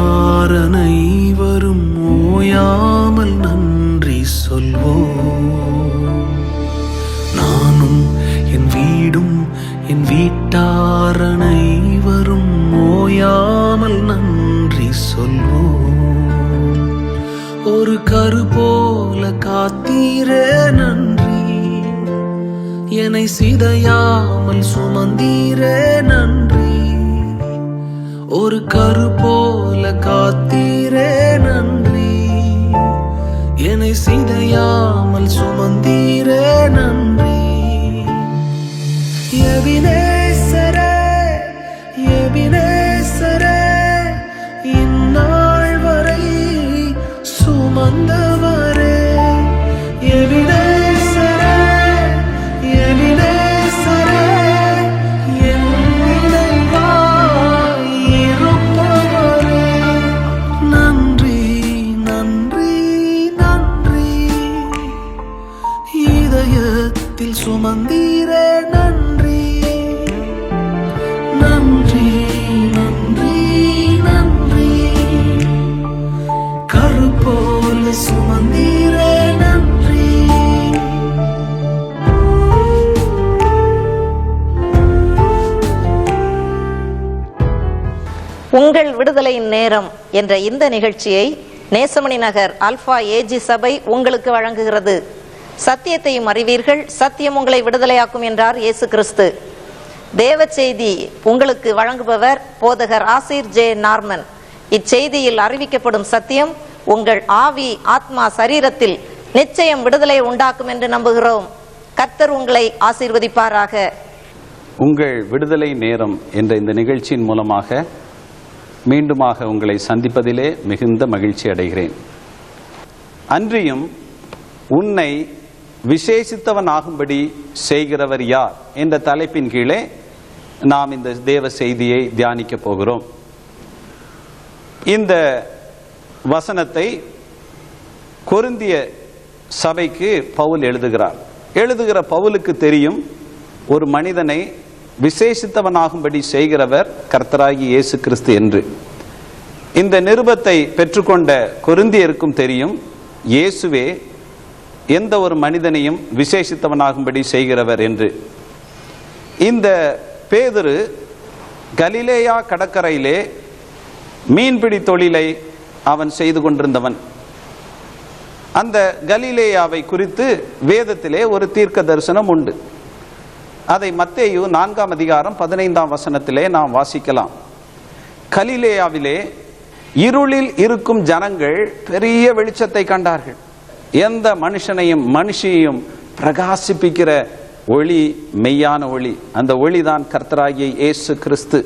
வீட்டார் அனைவரும் ஓயாமல் நன்றி சொல்வோம். நானும் என் வீடும் என் வீட்டார் அனைவரும் ஓயாமல் நன்றி சொல்வோம். ஒரு கரு போல காத்தீரே நன்றி, என்னை சிதையாமல் சுமந்தீரே நன்றி. ஒரு கரு போல காத்தீரே நன்றி, என்னை சிதையாமல் சுமந்தீரே நன்றி. எபினேசரே எபினேசரே, இந்நாள் வரை சுமந்தவரே. எபினேசரே எபினேசரே, என் நினைவாய் இருப்பவரே. நன்றி நன்றி நன்றி, இதயத்தில் சுமந்தீரே நன்றி. நன்றி நன்றி நன்றி, கரு போல சுமந்தீரே நன்றி. உங்கள் விடுதலையின் நேரம் என்ற இந்த நிகழ்ச்சியை நேசமணி நகர் அல்பா ஏஜி சபை உங்களுக்கு வழங்குகிறது. சத்தியத்தையும் அறிவீர்கள், சத்தியம் உங்களை விடுதலையாக்கும் என்றார் இயேசு கிறிஸ்து. தேவ செய்தி உங்களுக்கு வழங்குபவர் போதகர் ஆசிர் ஜே நார்மன். இச்செய்தியில் அறிவிக்கப்படும் சத்தியம் உங்கள் ஆவி ஆத்மா சரீரத்தில் நிச்சயம் விடுதலை உண்டாக்கும் என்று நம்புகிறோம். கர்த்தர் உங்களை ஆசீர்வதிப்பாராக. உங்கள் விடுதலை நேரம் என்ற இந்த நிகழ்ச்சியின் மூலமாக மீண்டுமாக உங்களை சந்திப்பதிலே மிகுந்த மகிழ்ச்சி அடைகிறேன். அன்றியும் உன்னை விசேஷித்தவனாகும்படி செய்கிறவர் யார் என்ற தலைப்பின் கீழே நாம் இந்த தேவ செய்தியை தியானிக்க போகிறோம். இந்த வசனத்தை கொரிந்திய சபைக்கு பவுல் எழுதுகிறார். எழுதுகிற பவுலுக்கு தெரியும், ஒரு மனிதனை விசேஷித்தவனாகும்படி செய்கிறவர் கர்த்தராகி இயேசு கிறிஸ்து என்று. இந்த நிருபத்தை பெற்றுக்கொண்ட கொரிந்தியருக்கும் தெரியும், இயேசுவே எந்த ஒரு மனிதனையும் விசேஷித்தவனாகும்படி செய்கிறவர் என்று. இந்த பேதுரு கலிலேயா கடற்கரையிலே மீன்பிடி தொழிலை அவன் செய்து கொண்டிருந்தவன். அந்த கலிலேயாவை குறித்து வேதத்திலே ஒரு தீர்க்க தரிசனம் உண்டு. அதை மத்தேயு 4 அதிகாரம் 15 வசனத்திலே நாம் வாசிக்கலாம். கலிலேயாவிலே இருளில் இருக்கும் ஜனங்கள் பெரிய வெளிச்சத்தை கண்டார்கள். எந்த மனுஷியையும் பிரகாசிப்பிக்கிற ஒளி மெய்யான ஒளி. அந்த ஒளிதான் கர்த்தராகிய இயேசு கிறிஸ்து.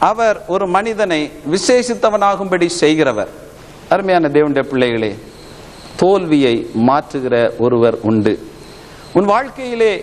அவர் ஒரு மனிதனை விசேஷித்தவனாகும்படி செய்கிறவர். அருமையான தேவனுடைய பிள்ளைகளே, தோல்வியை மாற்றுகிற ஒருவர் உண்டு. உன் வாழ்க்கையிலே